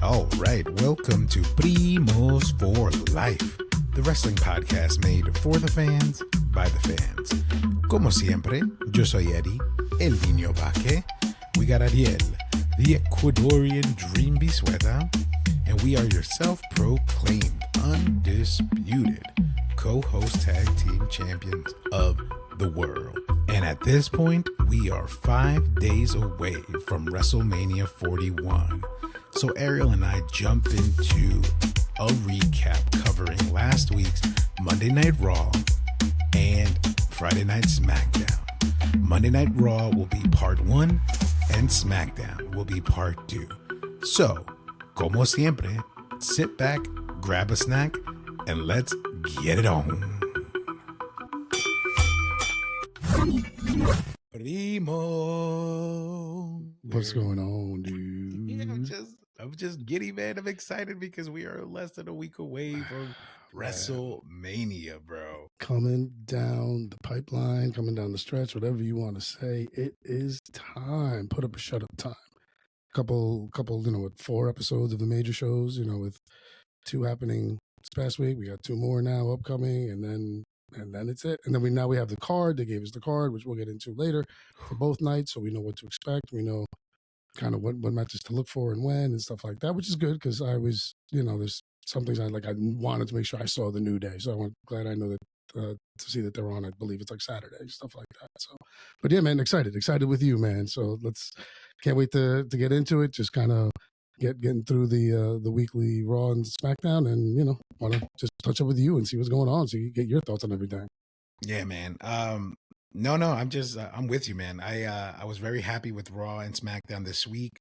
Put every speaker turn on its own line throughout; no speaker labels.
All right, welcome to Primos for Life, the wrestling podcast made for the fans, by the fans. Como siempre, yo soy Eddie, el niño vaque. We got Ariel, the Ecuadorian Dream Bisueta, and we are your self-proclaimed, undisputed co-host tag team champions of the world. And at this point, we are 5 days away from WrestleMania 41. So Ariel and I jumped into a recap covering last week's Monday Night Raw and Friday Night Smackdown. Monday Night Raw will be part 1 and Smackdown will be part 2. So, como siempre, sit back, grab a snack, and let's get it on. Primo.
What's going on, dude?
Yeah, I'm just giddy, man. I'm excited because we are less than a week away from WrestleMania, bro.
Coming down the pipeline, coming down the stretch, whatever you want to say. It is time. Put up a shut up time. Couple, with 4 episodes of the major shows, with 2 happening this past week. We got 2 more now upcoming, and then it's it. And then we have the card. They gave us the card, which we'll get into later for both nights, so we know what to expect. We know kind of what matches to look for and when and stuff like that, which is good because I was, there's some things I wanted to make sure I saw the New Day. So I'm glad I know that to see that they're on, I believe it's like Saturday, stuff like that. So, but yeah, man, excited with you, man. So can't wait to get into it. Just kind of getting through the weekly Raw and SmackDown, and want to just touch up with you and see what's going on, so you get your thoughts on everything.
Yeah, man. No, I'm just I'm with you, man. I was very happy with Raw and SmackDown this week.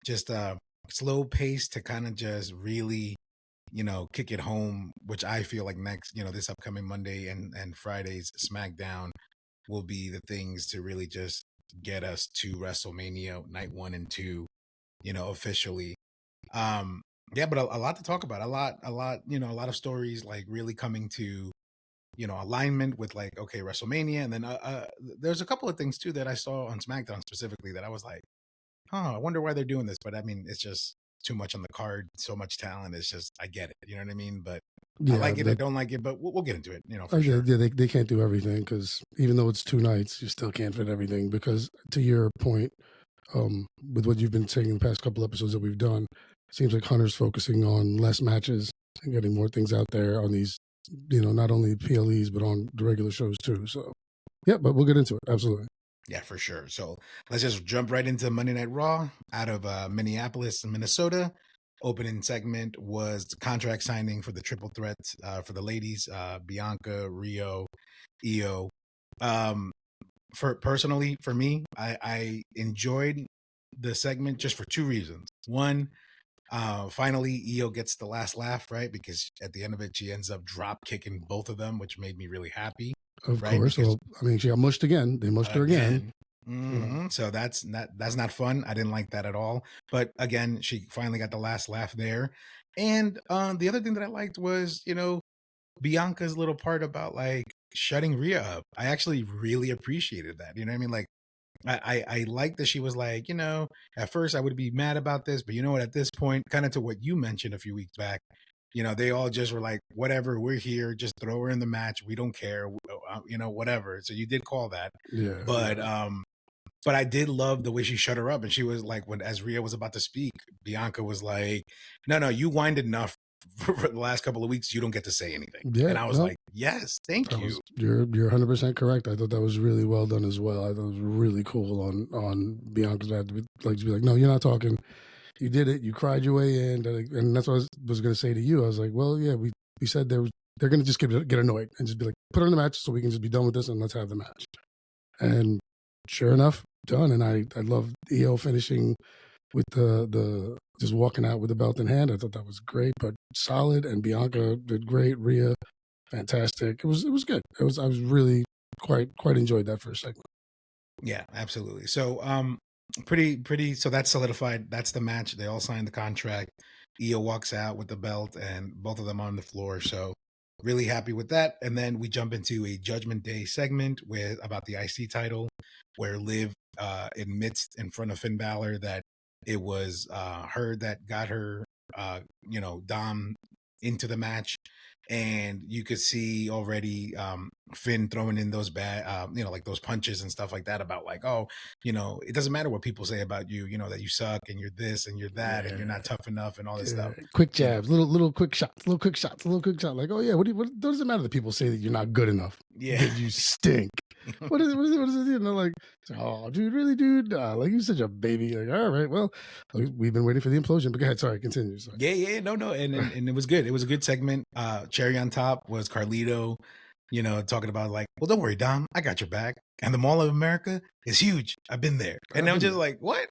Just slow pace to kind of just really, kick it home, which I feel like next, this upcoming Monday and Friday's SmackDown will be the things to really just get us to WrestleMania night 1 and 2, officially. Yeah, but a lot to talk about. A lot, a lot of stories like really coming to alignment with like, okay, WrestleMania. And then there's a couple of things too that I saw on SmackDown specifically that I was like, I wonder why they're doing this. But I mean, it's just too much on the card, so much talent. It's just, I get it. You know what I mean? But yeah, I like it, I don't like it, but we'll get into it, for sure.
Yeah, they can't do everything because even though it's 2 nights, you still can't fit everything because, to your point, with what you've been saying in the past couple episodes that we've done, it seems like Hunter's focusing on less matches and getting more things out there on these, not only PLEs, but on the regular shows too. So, yeah, but we'll get into it. Absolutely.
Yeah, for sure. So let's just jump right into Monday Night Raw out of Minneapolis, Minnesota. Opening segment was the contract signing for the triple threat for the ladies, Bianca, Rio, IYO. For me, I enjoyed the segment just for 2 reasons. One, finally IYO gets the last laugh, right? Because at the end of it, she ends up drop kicking both of them, which made me really happy.
Of course. Well, I mean, she got mushed again. They mushed her again.
Mm-hmm. So that's not fun. I didn't like that at all. But again, she finally got the last laugh there. And the other thing that I liked was, Bianca's little part about like shutting Rhea up. I actually really appreciated that. You know what I mean? Like I like that she was like, at first I would be mad about this, but you know what, at this point, kind of to what you mentioned a few weeks back, they all just were like, whatever, we're here, just throw her in the match. We don't care, whatever. So you did call that.
Yeah.
But I did love the way she shut her up. And she was like, as Rhea was about to speak, Bianca was like, no, you whined enough for the last couple of weeks. You don't get to say anything. Yeah, and I was like, yes, thank you.
You're 100% correct. I thought that was really well done as well. I thought it was really cool on Bianca's part to be like, no, you're not talking. You did it. You cried your way in. And that's what I was going to say to you. I was like, well, yeah, we said they're going to just get annoyed and just be like, put her in the match so we can just be done with this and let's have the match. And sure enough, done. And I love IYO finishing with the just walking out with the belt in hand. I thought that was great, but solid. And Bianca did great. Rhea, fantastic. It was good. I was really quite enjoyed that first segment.
Yeah, absolutely. So pretty. So that's solidified. That's the match. They all signed the contract. IYO walks out with the belt, and both of them on the floor. So really happy with that. And then we jump into a Judgment Day segment about the IC title, where Liv admits in front of Finn Balor that it was her that got her Dom into the match. And you could see already Finn throwing in those bad, like those punches and stuff like that about like, oh, it doesn't matter what people say about you, that you suck and you're this and you're that and you're not tough enough and all this stuff.
Quick jabs, little quick shots, little quick shot. Like, oh yeah, what does it matter that people say that you're not good enough?
Yeah,
that you stink. What is it? Like, oh, dude, really, dude? Like, you're such a baby. Like, all right, well, we've been waiting for the implosion. But go ahead, sorry, continue. Sorry.
Yeah, no, and it was good. It was a good segment. Cherry on top was Carlito, talking about like, well, don't worry, Dom, I got your back. And the Mall of America is huge. I've been there, and I'm just like, what?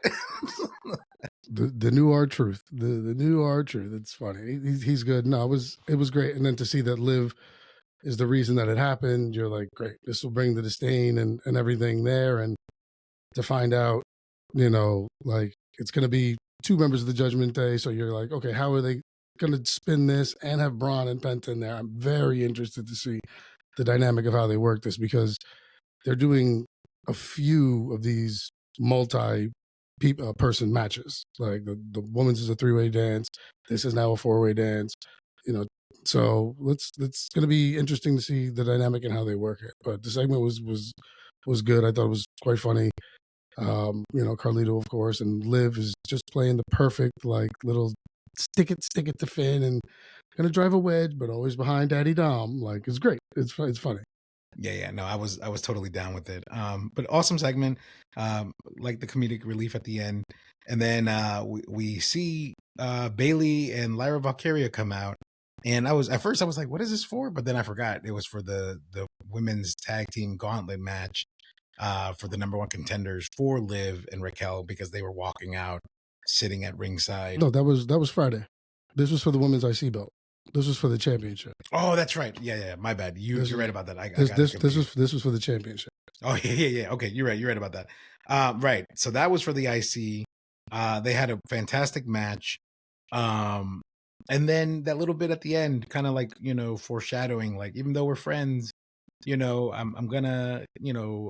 the new R-Truth, the new R-Truth. It's funny. He's good. No, it was great. And then to see that Liv is the reason that it happened, you're like, great, this will bring the disdain and everything there. And to find out, like it's going to be 2 members of the Judgment Day. So you're like, okay, how are they going to spin this and have Braun and Penta in there? I'm very interested to see the dynamic of how they work this, because they're doing a few of these multi-person matches. Like the women's is a 3-way dance. This is now a 4-way dance. So it's going to be interesting to see the dynamic and how they work it. But the segment was good. I thought it was quite funny. Carlito, of course, and Liv is just playing the perfect like little stick it to Finn and gonna drive a wedge, but always behind Daddy Dom. Like, it's great. It's funny.
Yeah. No, I was totally down with it. But awesome segment. Like the comedic relief at the end, and then we see Bailey and Lyra Valkyria come out. And at first I was like, what is this for? But then I forgot it was for the women's tag team gauntlet match for the number 1 contenders for Liv and Raquel, because they were walking out, sitting at ringside.
No, that was Friday. This was for the women's IC belt. This was for the championship.
Oh, that's right. Yeah. My bad. You're right about that.
This was for the championship.
Oh, yeah. Okay, you're right about that. Right. So that was for the IC. They had a fantastic match. And then that little bit at the end, kind of like, foreshadowing, like, even though we're friends, I'm gonna,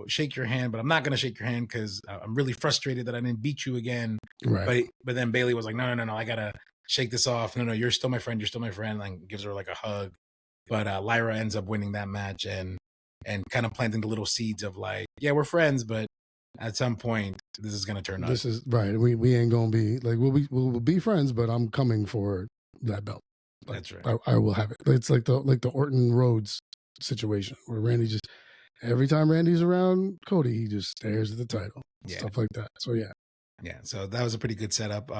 shake your hand, but I'm not gonna shake your hand because I'm really frustrated that I didn't beat you again.
Right.
But then Bailey was like, no, I gotta shake this off. No, you're still my friend. Like, gives her like a hug. But Lyra ends up winning that match and kind of planting the little seeds of like, yeah, we're friends, but at some point this is gonna turn up.
This is right. We ain't gonna be like, we'll be friends, but I'm coming for that belt. Like,
that's right.
I will have it. It's like the Orton Rhodes situation where Randy just, every time Randy's around Cody, he just stares at the title. Yeah. Stuff like that. So yeah.
So that was a pretty good setup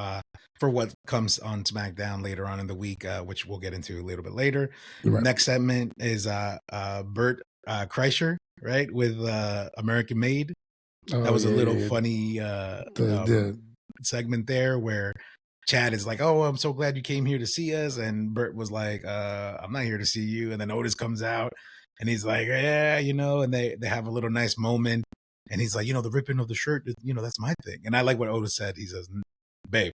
for what comes on SmackDown later on in the week, which we'll get into a little bit later. Right. Next segment is Bert Kreischer, right, with American Made. That was a little funny segment there where Chad is like, oh, I'm so glad you came here to see us. And Bert was like, I'm not here to see you. And then Otis comes out and he's like, yeah, and they have a little nice moment. And he's like, the ripping of the shirt, that's my thing. And I like what Otis said. He says, babe,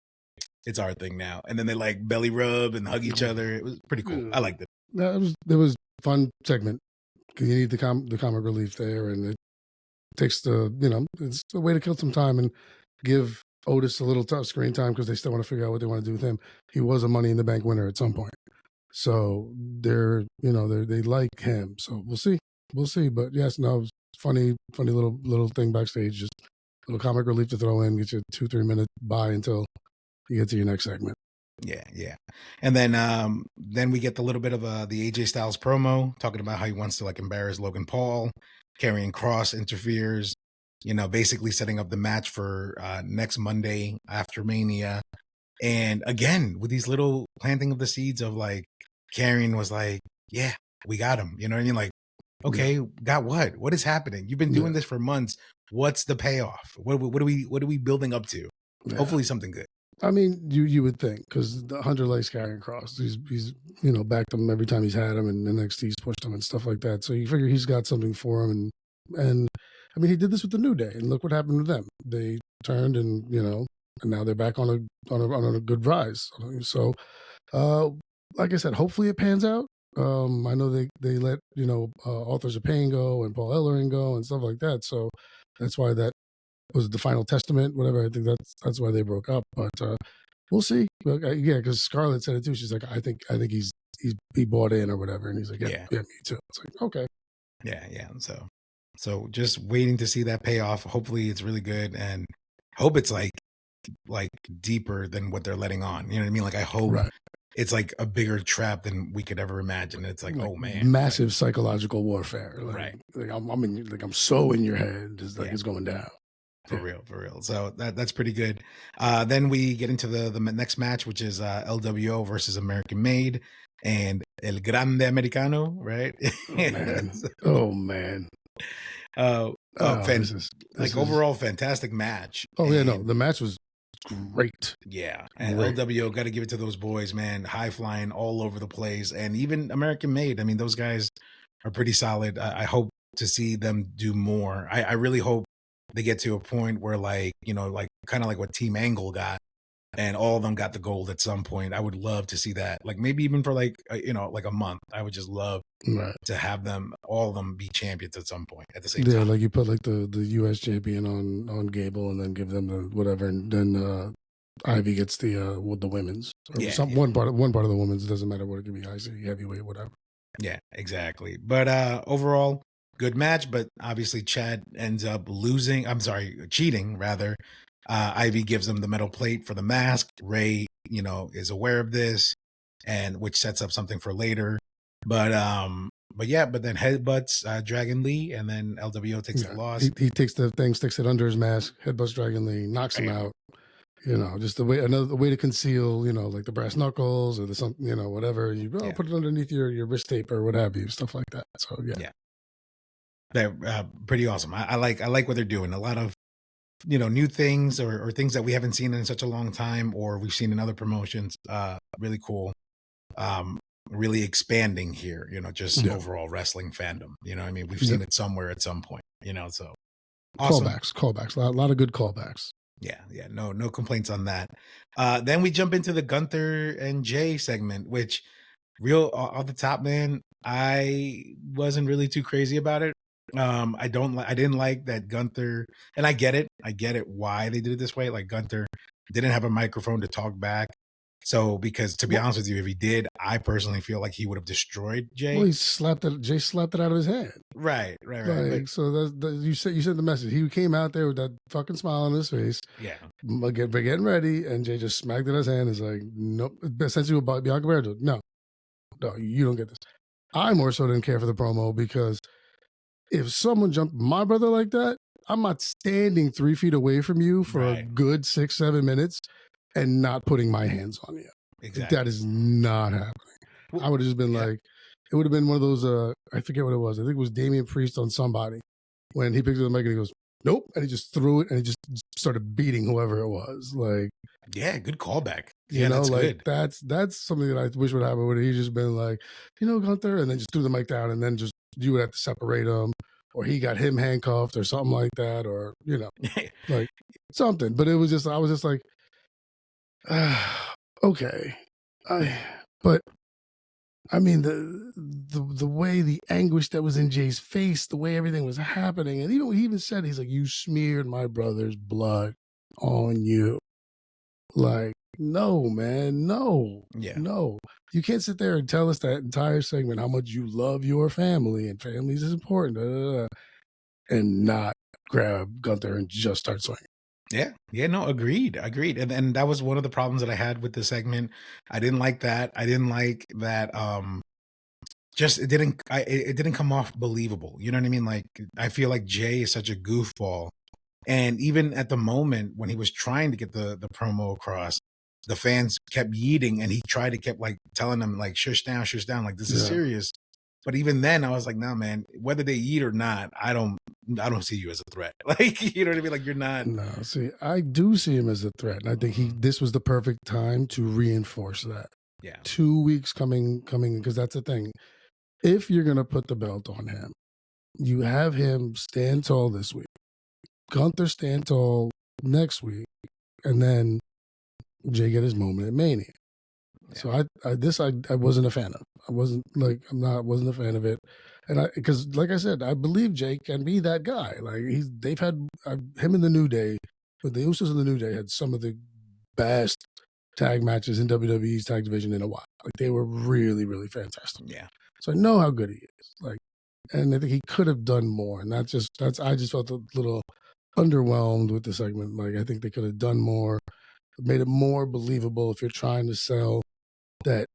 it's our thing now. And then they like belly rub and hug each other. It was pretty cool. I liked it.
It was a fun segment because you need the comic relief there. And it takes it's a way to kill some time and give Otis a little tough screen time because they still want to figure out what they want to do with him. He was a Money in the Bank winner at some point. So they like him. So we'll see. But yes, no, it was funny little thing backstage, just a little comic relief to throw in, get you 2-3 minute buy until you get to your next segment.
Yeah. And then we get the little bit of the AJ Styles promo talking about how he wants to like embarrass Logan Paul. Karrion Kross interferes, basically setting up the match for next Monday after Mania. And again, with these little planting of the seeds of like, Karrion was like, yeah, we got him. You know what I mean? Like, okay, got what? What is happening? You've been doing this for months. What's the payoff? What are we building up to? Yeah. Hopefully something good.
I mean, you would think, because the Hunter likes Karrion Kross. He's backed him every time he's had him, and NXT's pushed him and stuff like that. So you figure he's got something for him, and I mean, he did this with the New Day, and look what happened to them. They turned, and now they're back on a good rise. So, like I said, hopefully it pans out. I know they let Authors of Pain go and Paul Ellering go and stuff like that. So that's why that was the Final Testament, whatever. I think that's why they broke up. But we'll see. But, yeah, because Scarlett said it too. She's like, I think he bought in or whatever, and he's like, yeah, me too. It's like, okay,
yeah. So just waiting to see that payoff. Hopefully, it's really good, and hope it's like deeper than what they're letting on. You know what I mean? Like I hope it's like a bigger trap than we could ever imagine. It's like oh man,
massive psychological warfare. Like, like I'm so in your head. It's like it's going down.
For real. So that's pretty good. Then we get into the next match, which is LWO versus American Made and El Grande Americano, right?
Oh man.
This is overall fantastic match.
Oh yeah, no, the match was great.
Yeah, and LWO, got to give it to those boys, man. High flying all over the place, and even American Made. I mean, those guys are pretty solid. I hope to see them do more. I really hope they get to a point where, like, you know, like kind of like what Team Angle got, and all of them got the gold at some point. I would love to see that. Like maybe even for like you know, like a month. I would just love to have them, all of them, be champions at some point at the same time.
Yeah, like you put like the U.S. champion on Gable, and then give them the whatever, and then Ivy gets the with the women's. Or one part of the women's. It doesn't matter what it could be, IC, heavyweight, whatever.
Yeah, exactly. But overall, good match. But obviously, Chad ends up losing. I'm sorry, cheating rather. Ivy gives him the metal plate for the mask. Ray, you know, is aware of this, and which sets up something for later. But then headbutts Dragon Lee, and then LWO takes the loss.
He takes the thing, sticks it under his mask, headbutts Dragon Lee, knocks him out. You know, just another way to conceal, you know, like the brass knuckles or the something, you know, whatever. You put it underneath your wrist tape or what have you, stuff like that. So yeah.
They're pretty awesome. I like what they're doing. A lot of, you know, new things or things that we haven't seen in such a long time, or we've seen in other promotions. Really cool. Really expanding here, you know, just overall wrestling fandom. You know what I mean? We've seen it somewhere at some point, you know, so awesome.
Callbacks. A lot of good callbacks.
Yeah. No complaints on that. Then we jump into the Gunther and Jay segment, which real off the top, man, I wasn't really too crazy about it. I didn't like that Gunther, and I get it why they did it this way. Like Gunther didn't have a microphone to talk back. So, because to be honest with you, if he did, I personally feel like he would have destroyed Jay.
Well, Jay slapped it out of his hand.
Right.
Like, so you sent the message. He came out there with that fucking smile on his face.
Yeah.
Getting ready, and Jay just smacked it in his hand. It's like, nope. Essentially, about Bianca Belair. No, you don't get this. I more so didn't care for the promo because if someone jumped my brother like that, I'm not standing 3 feet away from you for a good 6-7 minutes and not putting my hands on you. Exactly. That is not happening. Well, I would have just been like, it would have been one of those, I forget what it was. I think it was Damian Priest on somebody when he picked up the mic and he goes, nope. And he just threw it and he just started beating whoever it was. Like,
yeah, good callback.
You know,
that's
like
good.
That's something that I wish would happen. Would he just been like, you know, Gunther, and then just threw the mic down, and then just you would have to separate them, or he got him handcuffed, or something like that, or you know, like something. But it was just, I was just like, okay, but I mean the way the anguish that was in Jay's face, the way everything was happening, and he even said, he's like, you smeared my brother's blood on you, like. No, man, no. You can't sit there and tell us that entire segment how much you love your family and families is important, and not grab Gunther and just start swinging.
Yeah, no, agreed. And that was one of the problems that I had with the segment. I didn't like that. Just it didn't come off believable. You know what I mean? Like, I feel like Jay is such a goofball. And even at the moment when he was trying to get the promo across, the fans kept yeeting, and he kept like telling them like, shush down, like this is serious. But even then I was like, no, man, whether they eat or not, I don't see you as a threat. Like, you know what I mean? Like, you're not.
No, see, I do see him as a threat. And I think this was the perfect time to reinforce that.
Yeah.
2 weeks coming, because that's the thing. If you're going to put the belt on him, you have him stand tall this week. Gunther stand tall next week. And then Jay get his moment at Mania. Yeah. So I wasn't a fan of. I wasn't a fan of it, and because like I said, I believe Jay can be that guy. Like they've had him in the New Day, but the Usos in the New Day had some of the best tag matches in WWE's tag division in a while. Like they were really, really fantastic.
Yeah.
So I know how good he is. Like, and I think he could have done more. And I just felt a little underwhelmed with the segment. Like I think they could have done more, made it more believable if you're trying to sell that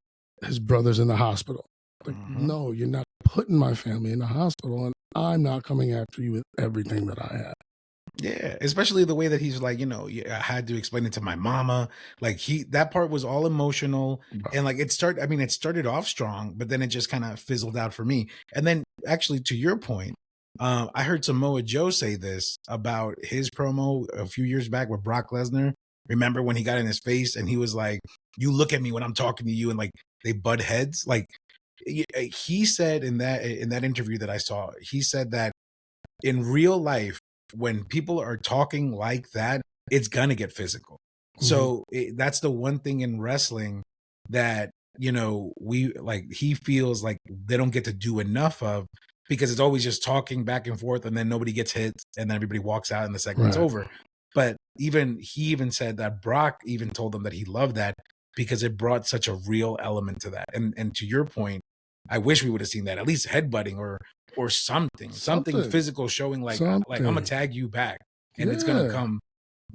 his brother's in the hospital. Like, no, you're not putting my family in the hospital, and I'm not coming after you with everything that I have.
Yeah, especially the way that he's like, I had to explain it to my mama. Like that part was all emotional, and like it started off strong, but then it just kind of fizzled out for me. And then actually, to your point, I heard Samoa Joe say this about his promo a few years back with Brock Lesnar. Remember when he got in his face and he was like, "You look at me when I'm talking to you," and like they butt heads. Like he said in that interview that I saw, he said that in real life, when people are talking like that, it's gonna get physical. So that's the one thing in wrestling that he feels like they don't get to do enough of, because it's always just talking back and forth, and then nobody gets hit, and then everybody walks out, and the segment's over. But he even said that Brock even told them that he loved that because it brought such a real element to that. And to your point, I wish we would have seen that, at least headbutting or something physical, showing like I'm gonna tag you back, and it's gonna come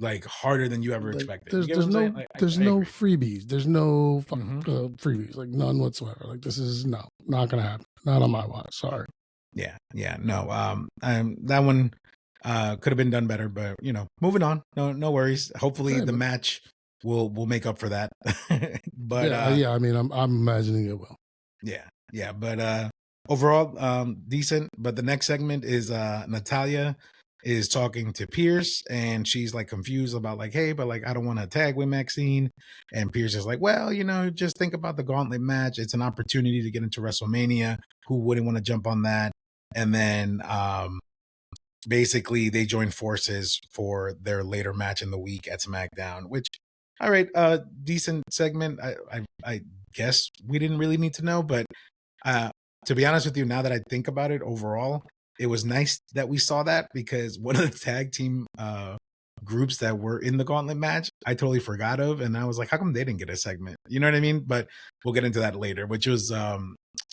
like harder than you ever expected.
There's no freebies. There's no freebies, like none whatsoever. Like this is not gonna happen. Not on my watch. Sorry.
Yeah, no. That one could have been done better, but moving on. No worries. Hopefully the match will make up for that. But
I mean, I'm imagining it will.
Yeah, but overall, decent. But the next segment is Natalya is talking to Pierce, and she's like confused about like, hey, but like I don't want to tag with Maxine. And Pierce is like, well, just think about the gauntlet match. It's an opportunity to get into WrestleMania. Who wouldn't want to jump on that? And then basically they join forces for their later match in the week at SmackDown, which, all right, decent segment. I guess we didn't really need to know, but to be honest with you, now that I think about it, overall, it was nice that we saw that, because one of the tag team groups that were in the gauntlet match, I totally forgot of, and I was like, how come they didn't get a segment? You know what I mean? But we'll get into that later, which was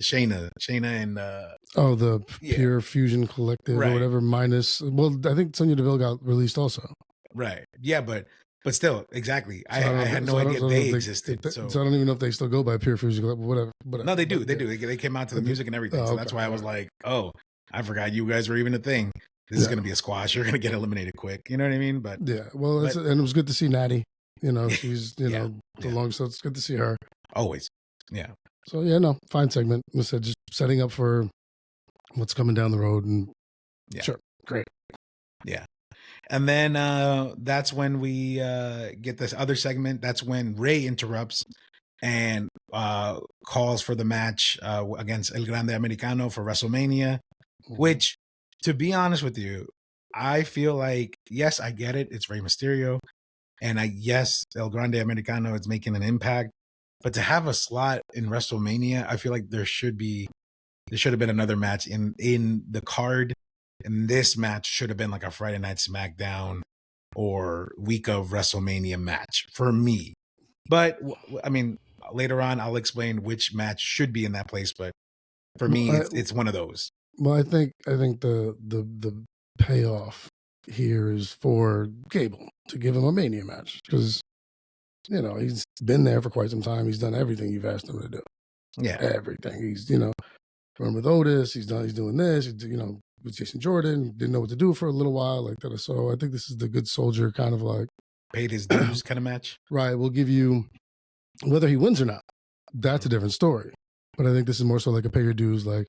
Shayna and
the Pure Fusion Collective or whatever, minus, well, I think Sonya Deville got released also.
Right. Yeah, but still, exactly. So I had no idea they existed. So
I don't even know if they still go by Pure Fusion Collective, whatever.
No, they do. They do. They came out to the music and everything. So that's why I was like, oh, I forgot you guys were even a thing. This is going to be a squash. You're going to get eliminated quick. You know what I mean? But
and it was good to see Natty. She's the long, so it's good to see her.
Always. Yeah.
So fine segment. I said just setting up for what's coming down the road, and sure, great.
Yeah. And then that's when we get this other segment. That's when Ray interrupts and calls for the match against El Grande Americano for WrestleMania, which, to be honest with you, I feel like, yes, I get it. It's Rey Mysterio. And El Grande Americano is making an impact. But to have a slot in WrestleMania, I feel like there should have been another match in the card. And this match should have been like a Friday Night SmackDown or week of WrestleMania match for me. But I mean, later on, I'll explain which match should be in that place. But for me, it's one of those.
Well, I think the payoff here is for Gable to give him a Mania match, because he's been there for quite some time. He's done everything you've asked him to do.
Yeah,
everything. He's run with Otis. He's doing this. With Jason Jordan, didn't know what to do for a little while like that. So I think this is the good soldier kind of like
paid his dues kind of match.
Right. We'll give you, whether he wins or not, that's a different story. But I think this is more so like a pay your dues. Like,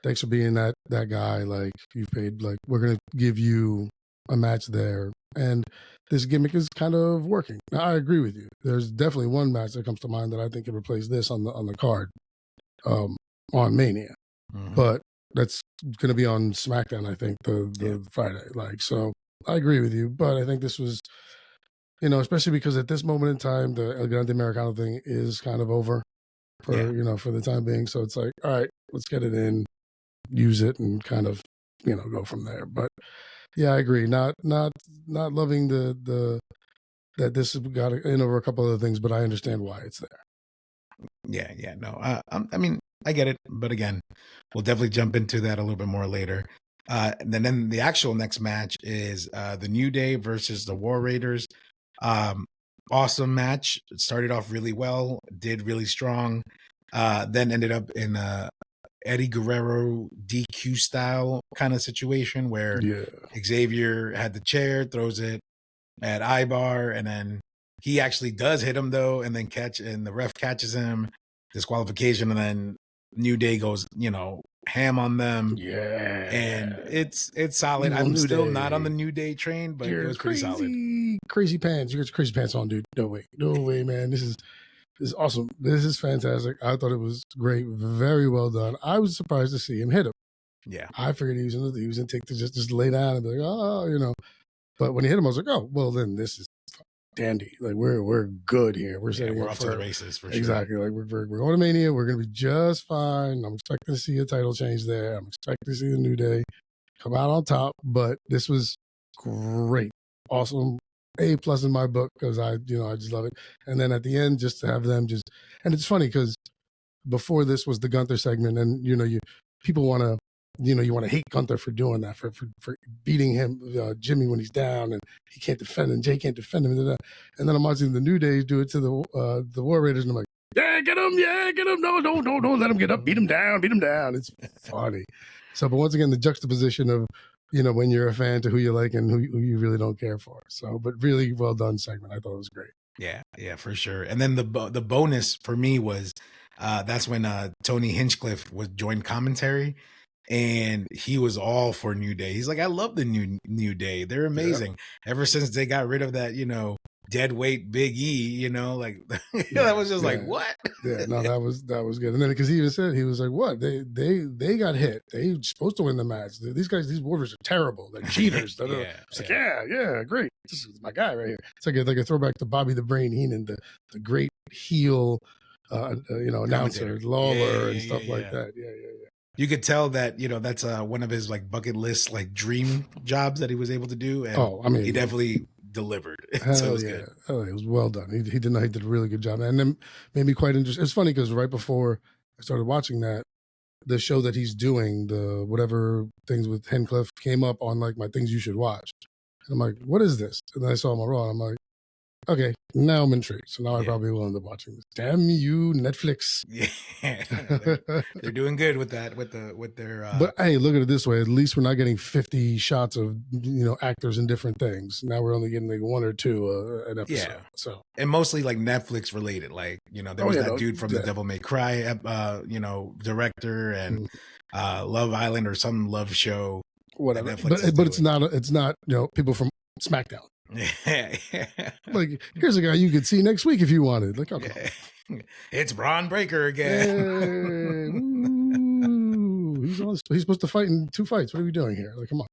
thanks for being that guy. Like, you've paid. Like, we're gonna give you a match there, and this gimmick is kind of working. Now, I agree with you. There's definitely one match that comes to mind that I think could replace this on the card, on Mania, but that's going to be on SmackDown. I think the Friday. Like, so I agree with you, but I think this was, especially because at this moment in time, the El Grande Americano thing is kind of over for for the time being. So it's like, all right, let's get it in, use it, and kind of go from there. But yeah, I agree. Not loving the that this got in over a couple of things, but I understand why it's there.
Yeah, no. I mean, I get it, but again, we'll definitely jump into that a little bit more later. Then the actual next match is the New Day versus the War Raiders. Awesome match. It started off really well, did really strong. Then ended up in Eddie Guerrero DQ style kind of situation where
Yeah.
Xavier had the chair, throws it at Ibar, and then he actually does hit him though, and then the ref catches him, disqualification, and then New Day goes, ham on them.
Yeah.
And it's solid.
Evil
I'm
New
still
Day.
not on the New Day train, but it was pretty solid.
Crazy pants. You got your crazy pants on, dude. No way, man. This is awesome. This is fantastic. I thought it was great. Very well done. I was surprised to see him hit him.
Yeah.
I figured he was gonna take to just lay down and be like, oh, But when he hit him, I was like, oh, well, then this is dandy. Like we're good here. We're setting
we're
up
off
for
to the races for sure.
Exactly. Like we're going to Mania. We're gonna be just fine. I'm expecting to see a title change there. I'm expecting to see the New Day come out on top. But this was great, awesome, A+ in my book because I just love it. And then at the end, just to have them and it's funny because before this was the Gunther segment, and people want to. You want to hate Gunther for doing that, for beating him, Jimmy, when he's down and he can't defend him, Jay can't defend him. And then I'm watching the New Day do it to the War Raiders, and I'm like, yeah, get him. No, don't let him get up. Beat him down. It's funny. So, but once again, the juxtaposition of, when you're a fan to who you like and who you really don't care for. So, but really well done segment. I thought it was great.
Yeah, for sure. And then the bonus for me was that's when Tony Hinchcliffe was joined commentary. And he was all for New Day. He's like, I love the New Day. They're amazing. Yeah. Ever since they got rid of that, dead weight Big E, that was just like, what?
Yeah, no, that was good. And then because he even said, he was like, what? They got hit. They supposed to win the match. These Warriors are terrible. They're cheaters. It's like, yeah, great. This is my guy right here. It's like a throwback to Bobby the Brain Heenan, the great heel, announcer, Lawler and stuff like that. Yeah.
You could tell that, that's one of his like bucket list, like dream jobs that he was able to do. And he definitely delivered. So it was good.
Oh, it was well done. He did a really good job. And then made me quite interested. It's funny because right before I started watching that, the show that he's doing, the whatever things with Hinchcliffe came up on like my things you should watch. And I'm like, what is this? And then I saw him on Raw. And I'm like, okay, now I'm intrigued. So now I probably will end up watching this. Damn you, Netflix!
Yeah, they're doing good with that. With their.
But hey, look at it this way: at least we're not getting 50 shots of actors in different things. Now we're only getting like one or two an episode.
Yeah.
So
and mostly like Netflix related. Like there was that dude from the Devil May Cry, director and Love Island or some love show.
Whatever. But it's not people from Smackdown.
Yeah.
Like, here's a guy you could see next week if you wanted. Like,
it's Braun Breaker again.
He's supposed to fight in 2 fights. What are we doing here? Like, come on.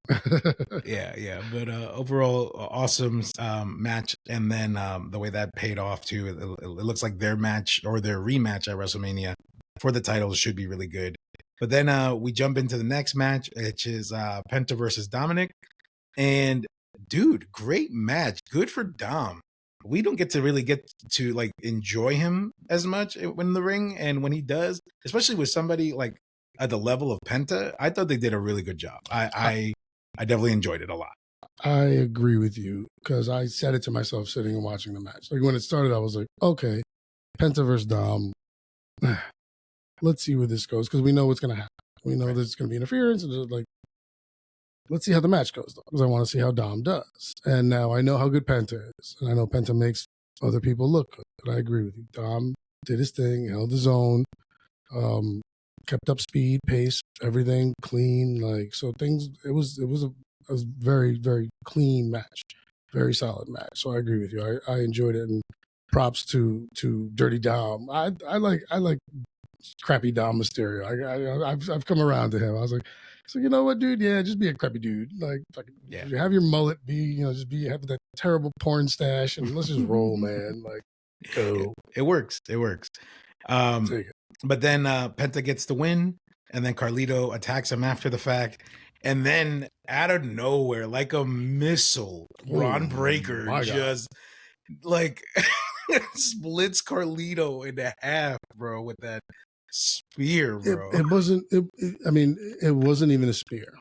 Yeah. But overall, awesome match. And then the way that paid off too, it looks like their match or their rematch at WrestleMania for the titles should be really good. But then we jump into the next match, which is Penta versus Dominic. And dude, great match. Good for Dom. We don't get to like enjoy him as much in the ring, and when he does, especially with somebody like at the level of Penta, I thought they did a really good job. I definitely enjoyed it a lot.
I agree with you because I said it to myself sitting and watching the match. Like when it started, I was like, okay, Penta versus Dom. Let's see where this goes because we know what's going to happen. We know there's going to be interference, and like, let's see how the match goes, though, because I want to see how Dom does. And now I know how good Penta is, and I know Penta makes other people look good. But I agree with you. Dom did his thing, held his own, kept up speed, pace, everything clean. Like so, things. It was a very, very clean match, very solid match. So I agree with you. I enjoyed it, and props to Dirty Dom. I like crappy Dom Mysterio. I've come around to him. I was like, so you know what, dude? Yeah, just be a crappy dude. Like, have your mullet be, have that terrible porn stash, and let's just roll, man. Like, go.
It works. But then Penta gets the win, and then Carlito attacks him after the fact, and then out of nowhere, like a missile, Braun Breaker just like splits Carlito in half, bro, with that spear, bro.
It wasn't. I mean, it wasn't even a spear.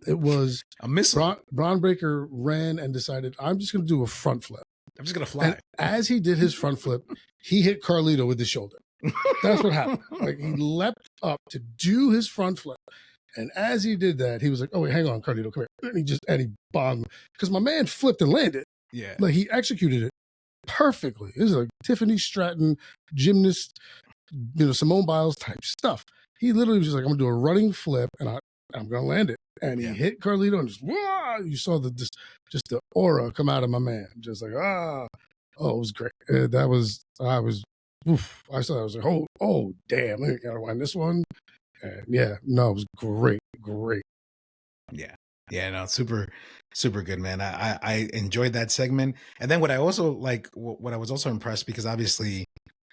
It was
A missile.
Braun Breaker ran and decided, I'm just going to do a front flip.
I'm just gonna fly.
And as he did his front flip, he hit Carlito with his shoulder. That's what happened. Like, he leapt up to do his front flip. And as he did that, he was like, oh, wait, hang on, Carlito, come here. And he bombed. Because my man flipped and landed.
Yeah.
Like, he executed it perfectly. This is like Tiffany Stratton, gymnast, Simone Biles type stuff. He literally was just like, I'm going to do a running flip, and I'm going to land it. And he hit Carlito, and just, wah! You saw just the aura come out of my man. Just like, oh, it was great. I saw that. I was like, oh, damn, I got to wind this one. And it was great.
Yeah, no, super, super good, man. I enjoyed that segment. And then what I was also impressed, because obviously,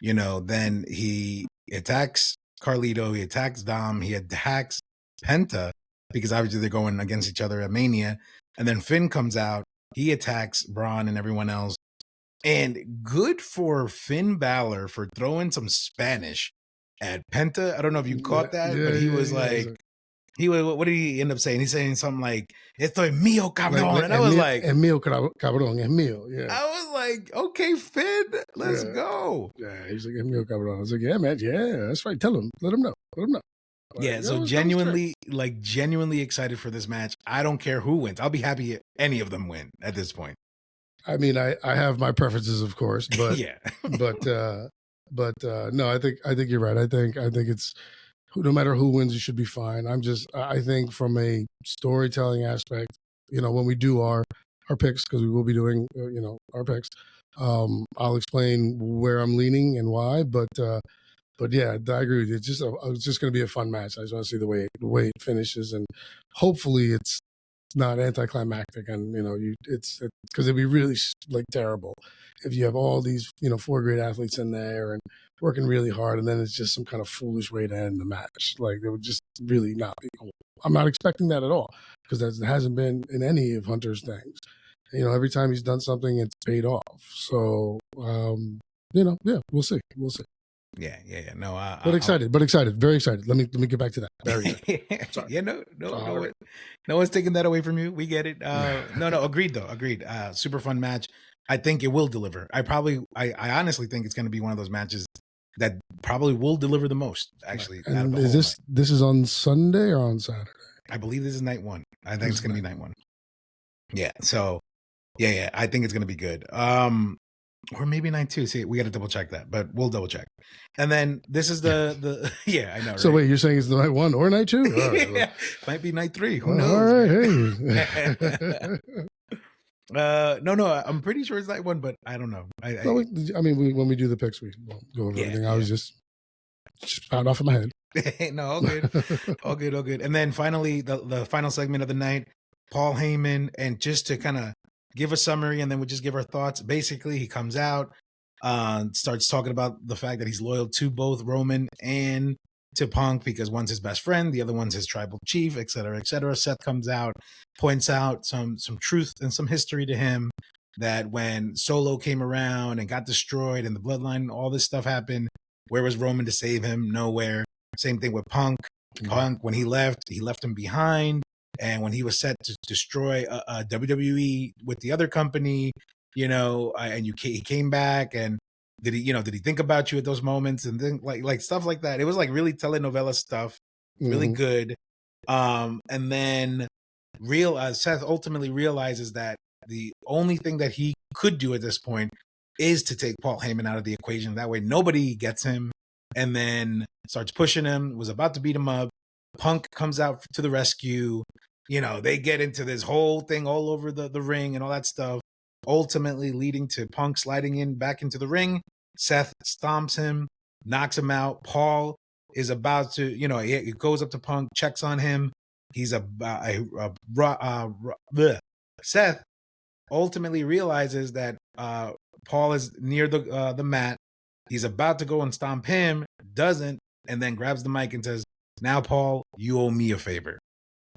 then he attacks Carlito, he attacks Dom, he attacks Penta, because obviously they're going against each other at Mania. And then Finn comes out, he attacks Braun and everyone else. And good for Finn Balor for throwing some Spanish at Penta. I don't know if you caught that, but he was like, what did he end up saying? He's saying something like, "Estoy mío, cabrón," and I was like,
"Es mío, cabrón, es mío." Yeah,
I was like, "Okay, Finn, let's go."
Yeah, he's like, "Es mío, cabrón." I was like, "Yeah, man, yeah, that's right. Tell him, let him know." Like,
yeah, so genuinely excited for this match. I don't care who wins. I'll be happy if any of them win at this point.
I mean, I have my preferences, of course, but
yeah,
but no, I think you're right. I think it's, no matter who wins, you should be fine. I think from a storytelling aspect, when we do our picks, because we will be doing, our picks, I'll explain where I'm leaning and why. But yeah, I agree with you. It's just going to be a fun match. I just want to see the way it finishes, and hopefully it's not anticlimactic, and it's because it'd be really like terrible if you have all these 4 great athletes in there and working really hard, and then it's just some kind of foolish way to end the match. Like, it would just really not be cool. I'm not expecting that at all, because that hasn't been in any of Hunter's things. Every time he's done something, it's paid off. So we'll see.
Yeah. No,
but excited, very excited. Let me get back to that. Very good. Sorry.
Yeah, no one's taking that away from you. We get it. No, agreed. Super fun match. I think it will deliver. I honestly think it's going to be one of those matches that probably will deliver the most. Actually,
and is this is on Sunday or on Saturday?
I believe this is night 1. I think it's going to be night 1. Yeah. So, yeah. I think it's going to be good. Or maybe night 2. See, we got to double check that, but we'll double check. And then this is the yeah, I know. Right?
So wait, you're saying it's the night 1 or night 2? Right,
yeah, might be night 3. Who knows?
All right,
hey. No, I'm pretty sure it's night 1, but I don't know.
When we do the picks, we won't go over everything. I was just out off of my head.
No, all good. And then finally, the final segment of the night, Paul Heyman, and just to kind of give a summary, and then we'll just give our thoughts. Basically, he comes out, starts talking about the fact that he's loyal to both Roman and to Punk, because one's his best friend, the other one's his tribal chief, et cetera, et cetera. Seth comes out, points out some truth and some history to him, that when Solo came around and got destroyed and the bloodline, all this stuff happened, where was Roman to save him? Nowhere. Same thing with Punk. Punk, when he left him behind. And when he was set to destroy WWE with the other company, and he came back, and did he think about you at those moments, and then like stuff like that. It was like really telenovela stuff, really good. And then Seth ultimately realizes that the only thing that he could do at this point is to take Paul Heyman out of the equation. That way nobody gets him, and then starts pushing him, was about to beat him up. Punk comes out to the rescue. They get into this whole thing all over the ring and all that stuff, ultimately leading to Punk sliding back into the ring. Seth stomps him, knocks him out. Paul is about to, he goes up to Punk, checks on him. He's Seth ultimately realizes that Paul is near the mat. He's about to go and stomp him, doesn't, and then grabs the mic and says, "Now, Paul, you owe me a favor."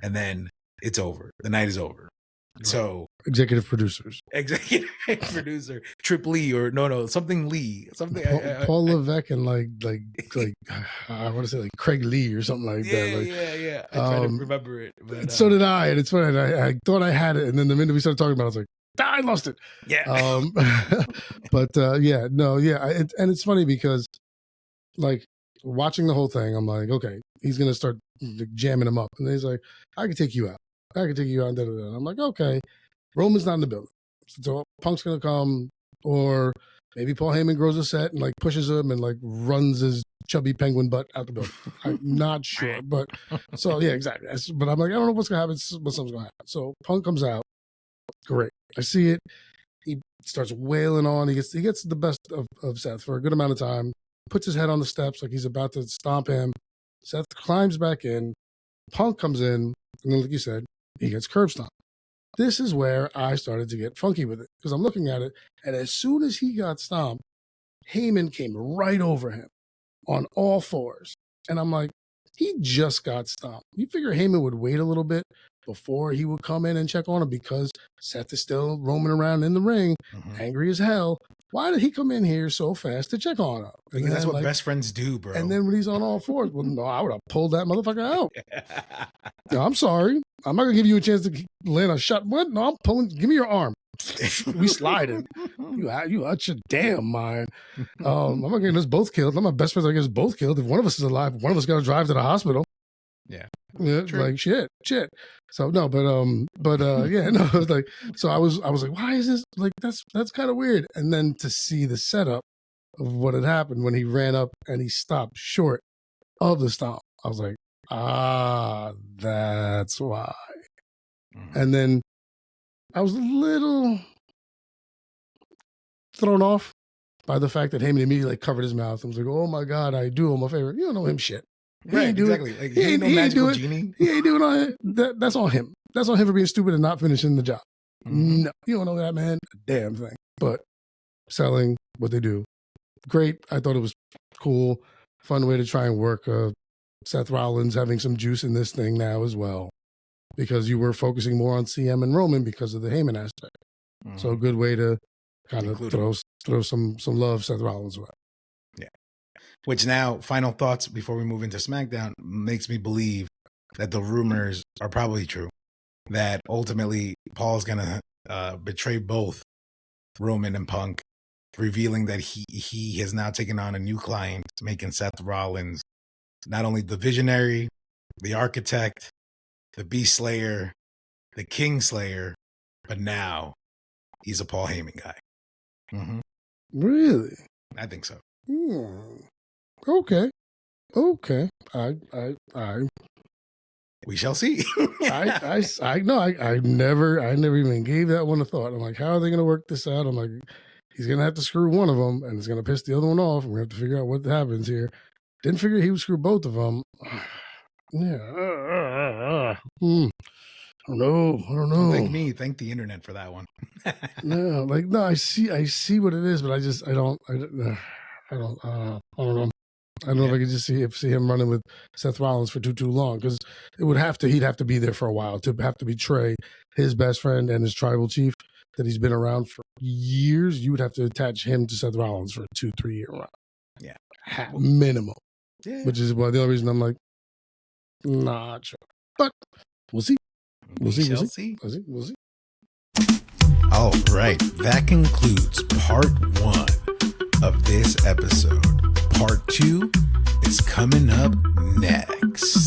And then it's over. The night is over. Right. So
executive producers.
Executive producer Trip Lee or something Lee, something.
Paul Levesque and like I want to say like Craig Lee or something like that. Like,
yeah. I try to remember it, but
so did I, and it's funny. I thought I had it, and then the minute we started talking about it, I was like, I lost it.
Yeah.
But and it's funny because like watching the whole thing, I'm like, okay, he's gonna start jamming him up, and then he's like, I can take you out. And I'm like, okay. Roman's not in the building, so Punk's gonna come, or maybe Paul Heyman grows a set and like pushes him and like runs his chubby penguin butt out the building. I'm not sure, but so yeah, exactly. But I'm like, I don't know what's gonna happen, but something's gonna happen. So Punk comes out, great. I see it. He starts wailing on. He gets the best of Seth for a good amount of time. Puts his head on the steps like he's about to stomp him. Seth climbs back in. Punk comes in, and then like you said, he gets curb stomped. This is where I started to get funky with it because I'm looking at it, and as soon as he got stomped, Heyman came right over him on all fours. And I'm like, he just got stomped. You figure Heyman would wait a little bit before he would come in and check on him because Seth is still roaming around in the ring, angry as hell. Why did he come in here so fast to check on him?
Because that's what best friends do, bro.
And then when he's on all fours, well, no, I would have pulled that motherfucker out. No, I'm sorry. I'm not going to give you a chance to land a shot. What? No, I'm pulling. Give me your arm. We sliding. You out your damn mind. I'm not getting us both killed. I'm my best friends. I get us both killed. If one of us is alive, one of us got to drive to the hospital.
Yeah.
Like shit. So no, but yeah, no, it was like, so I was like, why is this like, that's kind of weird. And then to see the setup of what had happened when he ran up and he stopped short of the stomp, I was like, that's why. And then I was a little thrown off by the fact that Heyman immediately like covered his mouth. I was like, oh my God, I do him a favor. You don't know him shit.
Right, exactly. Like, he ain't no magical genie.
He ain't doing all that. That's on him. That's on him for being stupid and not finishing the job. No, you don't know that, man. A damn thing. But selling what they do, great. I thought it was cool, fun way to try and work Seth Rollins having some juice in this thing now as well, because you were focusing more on CM and Roman because of the Heyman aspect. So a good way to kind of throw some love Seth Rollins way.
Yeah. Which now, final thoughts before we move into SmackDown, makes me believe that the rumors are probably true. That ultimately Paul's going to betray both Roman and Punk, revealing that he has now taken on a new client, making Seth Rollins not only the visionary, the architect, the Beast Slayer, the King Slayer, but now he's a Paul Heyman guy.
Really?
I think so.
Okay.
We shall see.
I never even gave that one a thought. I'm like, how are they going to work this out? I'm like, he's going to have to screw one of them, and it's going to piss the other one off, and we have to figure out what happens here. Didn't figure he would screw both of them. Yeah. I don't know.
Thank me. Thank the internet for that one.
No, I see what it is, but I don't know. I don't know if I could just see him running with Seth Rollins for too long, because he'd have to be there for a while to have to betray his best friend and his tribal chief that he's been around for years. You would have to attach him to Seth Rollins for a 2-3 year run.
Yeah.
Minimum.
Yeah.
Which is why the only reason I'm like, not sure. But we'll see. We'll see.
All right. That concludes part 1 of this episode. Part 2 is coming up next.